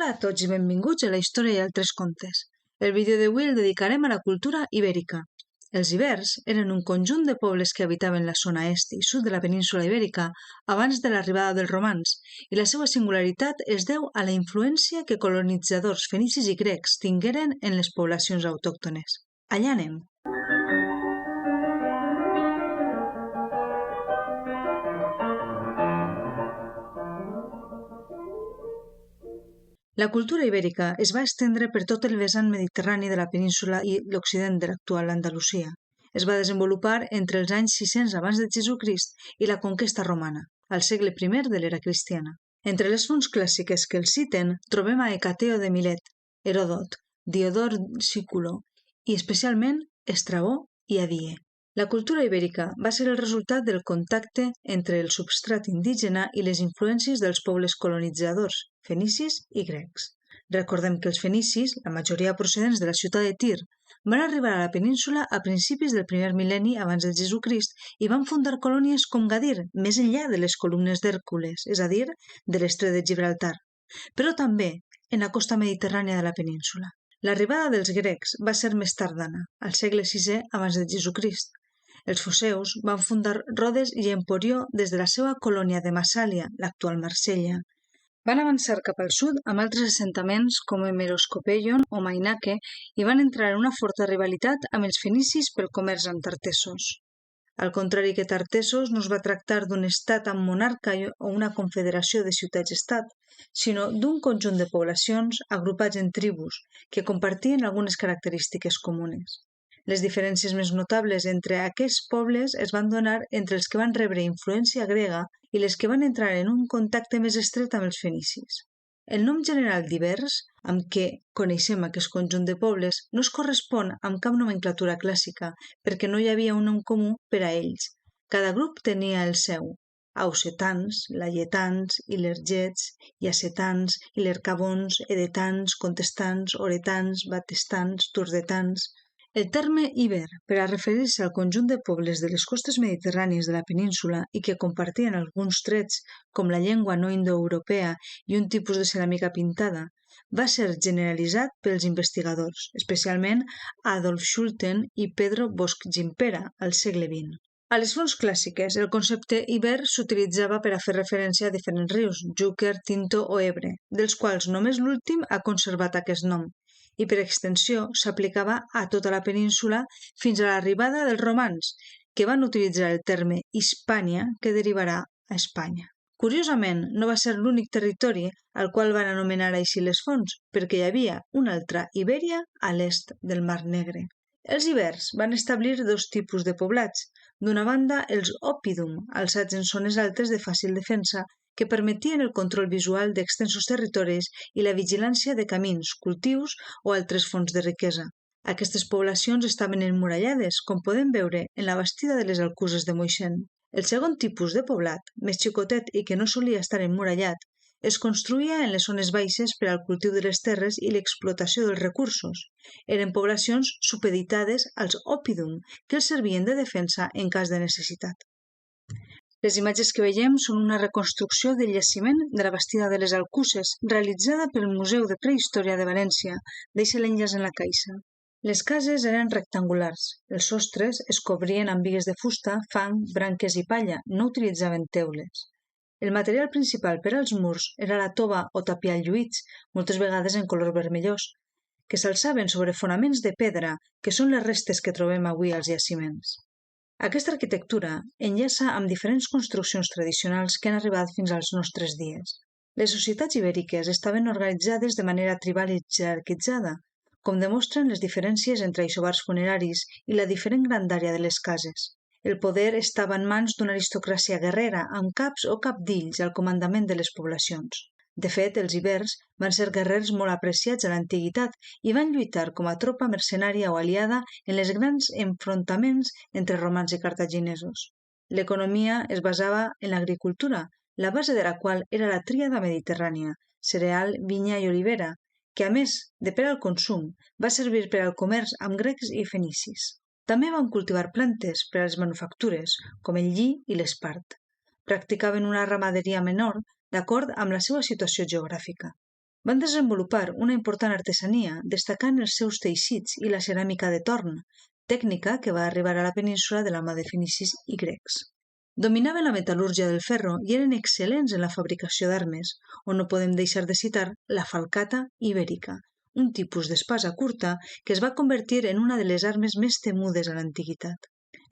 Hola a tots i benvinguts a la història i altres contes. El vídeo d'avui el dedicarem a la cultura ibèrica. Els ibers eren un conjunt de pobles que habitaven la zona est i sud de la península ibèrica abans de l'arribada dels romans, i la seva singularitat es deu a la influència que colonitzadors fenicis i grecs tingueren en les poblacions autòctones. Allà anem! La cultura ibèrica es va estendre per tot el vessant mediterrani de la península i l'occident de l'actual Andalusia. Es va desenvolupar entre els anys 600 abans de Jesucrist i la conquesta romana, al segle I de l'era cristiana. Entre les fonts clàssiques que el citen trobem a Hecateo de Milet, Heròdot, Diodor Sículo i especialment Estrabó i Adie. La cultura ibèrica va ser el resultat del contacte entre el substrat indígena i les influències dels pobles colonitzadors, fenicis i grecs. Recordem que els fenicis, la majoria procedents de la ciutat de Tir, van arribar a la península a principis del primer mil·lenni abans de Jesucrist i van fundar colònies com Gadir, més enllà de les columnes d'Hèrcules, és a dir, de l'estret de Gibraltar, però també en la costa mediterrània de la península. L'arribada dels grecs va ser més tardana, al segle VI abans de Jesucrist. Els foceus van fundar Rodes i Emporió des de la seva colònia de Massàlia, l'actual Marsella. Van avançar cap al sud amb altres assentaments com Hemeroscopeion o Mainake i van entrar en una forta rivalitat amb els fenicis pel comerç amb Tartessos. Al contrari que Tartessos, no es va tractar d'un estat amb monarca o una confederació de ciutats-estat, sinó d'un conjunt de poblacions agrupats en tribus que compartien algunes característiques comunes. Les diferències més notables entre aquests pobles es van donar entre els que van rebre influència grega i les que van entrar en un contacte més estret amb els fenicis. El nom general d'ibers, amb què coneixem aquest conjunt de pobles, no es correspon amb cap nomenclatura clàssica, perquè no hi havia un nom comú per a ells. Cada grup tenia el seu: ausetans, laietans, ilergets, iacetans, ilercabons, edetans, contestans, oretans, batestans, turdetans. El terme iber, per a referir-se al conjunt de pobles de les costes mediterrànies de la península i que compartien alguns trets com la llengua no indoeuropea i un tipus de ceràmica pintada, va ser generalitzat pels investigadors, especialment Adolf Schulten i Pedro Bosch-Gimpera, al segle XX. A les fonts clàssiques, el concepte iber s'utilitzava per a fer referència a diferents rius, Júquer, Tinto o Ebre, dels quals només l'últim ha conservat aquest nom, i per extensió s'aplicava a tota la península fins a l'arribada dels romans, que van utilitzar el terme Hispània, que derivarà a Espanya. Curiosament, no va ser l'únic territori al qual van anomenar així les fonts, perquè hi havia una altra Ibèria a l'est del Mar Negre. Els ibers van establir dos tipus de poblats. D'una banda, els oppidum, alçats en zones altes de fàcil defensa, que permetien el control visual d'extensos territoris i la vigilància de camins, cultius o altres fonts de riquesa. Aquestes poblacions estaven emmurallades, com podem veure en la bastida de les Alcuses de Moixent. El segon tipus de poblat, més xicotet i que no solia estar emmurallat, es construïa en les zones baixes per al cultiu de les terres i l'explotació dels recursos. Eren poblacions supeditades als oppidum, que els servien de defensa en cas de necessitat. Les imatges que veiem són una reconstrucció del jaciment de la bastida de les Alcuses, realitzada pel Museu de Prehistòria de València. Deixa l'enllaç en la caixa. Les cases eren rectangulars. Els sostres es cobrien amb bigues de fusta, fang, branques i palla. No utilitzaven teules. El material principal per als murs era la tova o tapial lluïts, moltes vegades en color vermellós, que s'alçaven sobre fonaments de pedra, que són les restes que trobem avui als jaciments. Aquesta arquitectura enllaça amb diferents construccions tradicionals que han arribat fins als nostres dies. Les societats ibèriques estaven organitzades de manera tribal i jerarquitzada, com demostren les diferències entre aixovars funeraris i la diferent grandària de les cases. El poder estava en mans d'una aristocràcia guerrera, amb caps o cabdills al comandament de les poblacions. De fet, els ibers van ser guerrers molt apreciats a l'antiguitat i van lluitar com a tropa mercenària o aliada en les grans enfrontaments entre romans i cartaginesos. L'economia es basava en l'agricultura, la base de la qual era la tríada mediterrània, cereal, vinya i olivera, que a més de per al consum, va servir per al comerç amb grecs i fenicis. També van cultivar plantes per a les manufactures, com el lli i l'espart. Practicaven una ramaderia menor d'acord amb la seva situació geogràfica. Van desenvolupar una important artesania destacant els seus teixits i la ceràmica de torn, tècnica que va arribar a la península de la mà de fenicis i grecs. Dominaven la metal·lúrgia del ferro i eren excel·lents en la fabricació d'armes, on no podem deixar de citar la falcata ibèrica, un tipus d'espasa curta que es va convertir en una de les armes més temudes a l'antiguitat.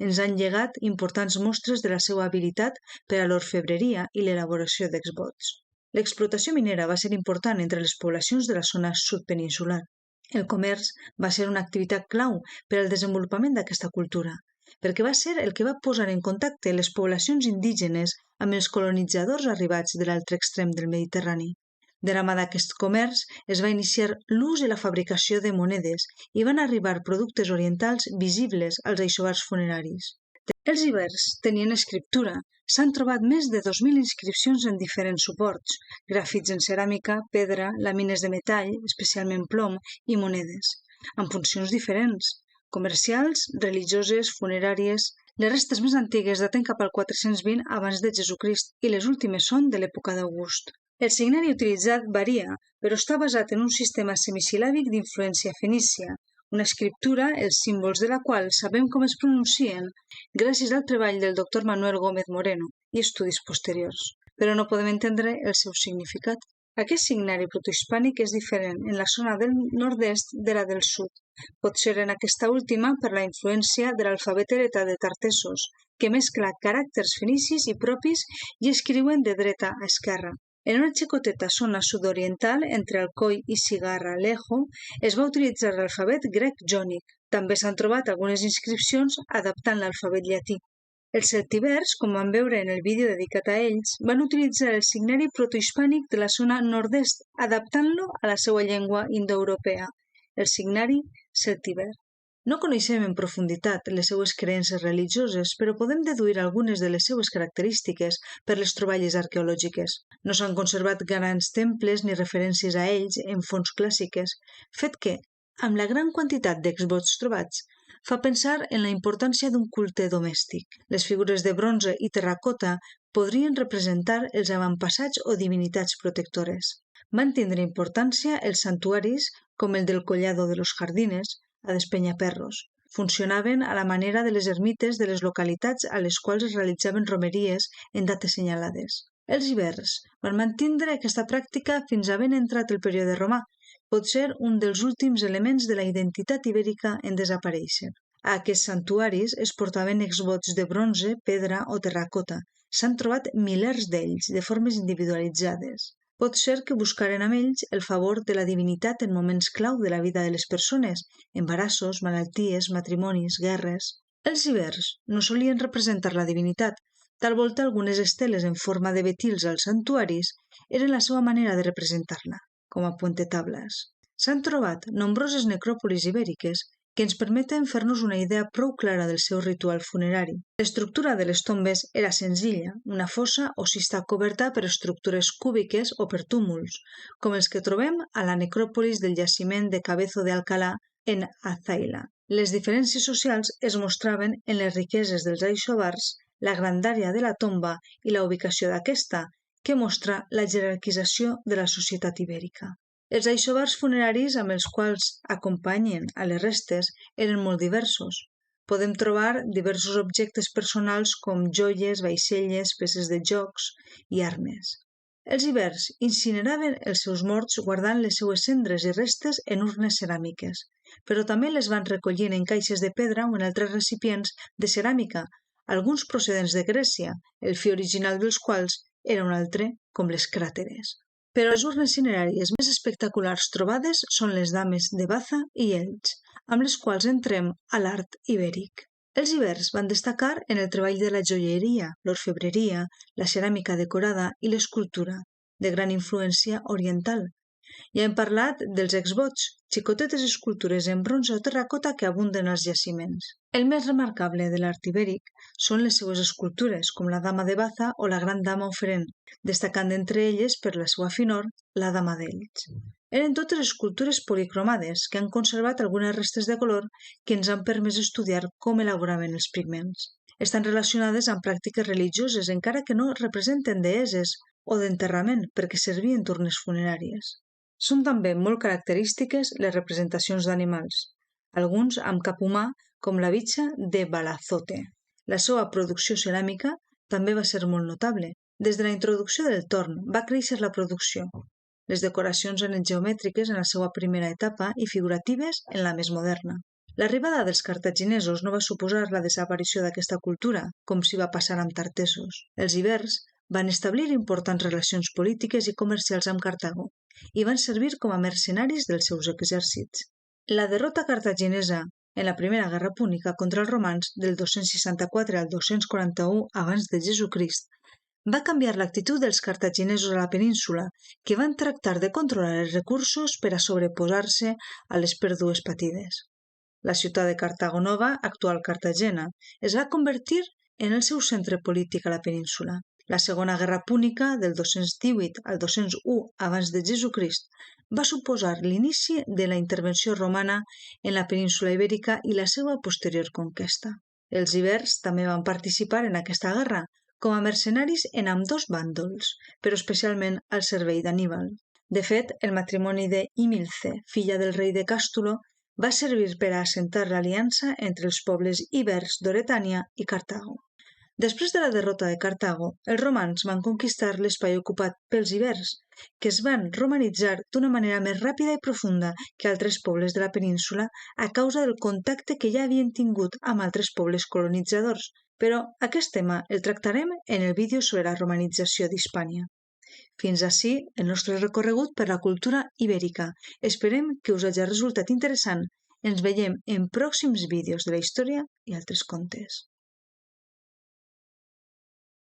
Ens han llegat importants mostres de la seva habilitat per a l'orfebreria i l'elaboració d'exvots. L'explotació minera va ser important entre les poblacions de la zona sud-peninsular. El comerç va ser una activitat clau per al desenvolupament d'aquesta cultura, perquè va ser el que va posar en contacte les poblacions indígenes amb els colonitzadors arribats de l'altre extrem del Mediterrani. De la mà d'aquest comerç es va iniciar l'ús i la fabricació de monedes i van arribar productes orientals visibles als aixovars funeraris. Els ibers tenien escriptura. S'han trobat més de 2.000 inscripcions en diferents suports, grafits en ceràmica, pedra, làmines de metall, especialment plom, i monedes, amb funcions diferents, comercials, religioses, funeràries. Les restes més antigues daten cap al 420 abans de Jesucrist i les últimes són de l'època d'August. El signari utilitzat varia, però està basat en un sistema semisil·làbic d'influència fenícia, una escriptura, els símbols de la qual sabem com es pronuncien gràcies al treball del Dr. Manuel Gómez Moreno i estudis posteriors, però no podem entendre el seu significat. Aquest signari protohispànic és diferent en la zona del nord-est de la del sud. Pot ser en aquesta última per la influència de l'alfabet heretat de tartesos, que mescla caràcters fenicis i propis i escriuen de dreta a esquerra. En una xicoteta zona sud-oriental, entre Alcoi i Cigarra-Alejo, es va utilitzar l'alfabet grec jònic. També s'han trobat algunes inscripcions adaptant l'alfabet llatí. Els celtibers, com vam veure en el vídeo dedicat a ells, van utilitzar el signari protohispànic de la zona nord-est, adaptant-lo a la seva llengua indoeuropea, el signari celtiber. No coneixem en profunditat les seues creences religioses, però podem deduir algunes de les seues característiques per les troballes arqueològiques. No s'han conservat grans temples ni referències a ells en fonts clàssiques, fet que, amb la gran quantitat d'exvots trobats, fa pensar en la importància d'un culte domèstic. Les figures de bronze i terracota podrien representar els avantpassats o divinitats protectores. Van tindre importància els santuaris, com el del Collado de los Jardines, a Despenyaperros. Funcionaven a la manera de les ermites de les localitats a les quals es realitzaven romeries en dates senyalades. Els ibers van mantindre aquesta pràctica fins havent entrat el període romà, pot ser un dels últims elements de la identitat ibèrica en desaparèixer. A aquests santuaris es portaven exvots de bronze, pedra o terracota. S'han trobat milers d'ells, de formes individualitzades. Pot ser que buscaren amb ells el favor de la divinitat en moments clau de la vida de les persones, embarassos, malalties, matrimonis, guerres. Els ibers no solien representar la divinitat. Tal volta algunes esteles en forma de betils als santuaris eren la seva manera de representar-la, com a puentetables. S'han trobat nombroses necròpolis ibèriques que ens permeten fer-nos una idea prou clara del seu ritual funerari. L'estructura de les tombes era senzilla, una fossa o cista coberta per estructures cúbiques o per túmuls, com els que trobem a la necròpolis del jaciment de Cabezo de Alcalá en Azaila. Les diferències socials es mostraven en les riqueses dels aixovars, la grandària de la tomba i la ubicació d'aquesta, que mostra la jerarquització de la societat ibèrica. Els aixovars funeraris amb els quals acompanyen a les restes eren molt diversos. Podem trobar diversos objectes personals com joies, vaixelles, peces de jocs i armes. Els ibers incineraven els seus morts guardant les seues cendres i restes en urnes ceràmiques, però també les van recollint en caixes de pedra o en altres recipients de ceràmica, alguns procedents de Grècia, el fi original dels quals era un altre, com les cràteres. Però les urnes cineràries més espectaculars trobades són les dames de Baza i Elx, amb les quals entrem a l'art ibèric. Els ibers van destacar en el treball de la joieria, l'orfebreria, la ceràmica decorada i l'escultura, de gran influència oriental. Ja hem parlat dels exvots, xicotetes escultures en bronze o terracota que abunden als jaciments. El més remarcable de l'art ibèric són les seues escultures, com la Dama de Baza o la Gran Dama Oferent, destacant d'entre elles per la seva finor la Dama d'Elx. Eren totes escultures policromades que han conservat algunes restes de color que ens han permès estudiar com elaboraven els pigments. Estan relacionades amb pràctiques religioses, encara que no representen deeses o d'enterrament perquè servien d'urnes funeràries. Són també molt característiques les representacions d'animals, alguns amb cap humà com la bitxa de Balazote. La seva producció ceràmica també va ser molt notable. Des de la introducció del torn va créixer la producció. Les decoracions eren geomètriques en la seva primera etapa i figuratives en la més moderna. L'arribada dels cartaginesos no va suposar la desaparició d'aquesta cultura, com s'hi va passar amb Tartessos. Els ibers van establir importants relacions polítiques i comercials amb Cartago i van servir com a mercenaris dels seus exèrcits. La derrota cartaginesa en la Primera Guerra Púnica contra els romans del 264 al 241 abans de Jesucrist va canviar l'actitud dels cartaginesos a la península, que van tractar de controlar els recursos per a sobreposar-se a les pèrdues patides. La ciutat de Cartago Nova, actual Cartagena, es va convertir en el seu centre polític a la península. La Segona Guerra Púnica, del 218 al 201 abans de Jesucrist, va suposar l'inici de la intervenció romana en la península ibèrica i la seva posterior conquesta. Els ibers també van participar en aquesta guerra, com a mercenaris en ambdós bàndols, però especialment al servei d'Anníbal. De fet, el matrimoni de Himilce, filla del rei de Càstulo, va servir per a assentar l'aliança entre els pobles ibers d'Oretània i Cartago. Després de la derrota de Cartago, els romans van conquistar l'espai ocupat pels ibers, que es van romanitzar d'una manera més ràpida i profunda que altres pobles de la península a causa del contacte que ja havien tingut amb altres pobles colonitzadors, però aquest tema el tractarem en el vídeo sobre la romanització d'Hispània. Fins ací el nostre recorregut per la cultura ibèrica. Esperem que us hagi resultat interessant. Ens veiem en pròxims vídeos de la història i altres contes.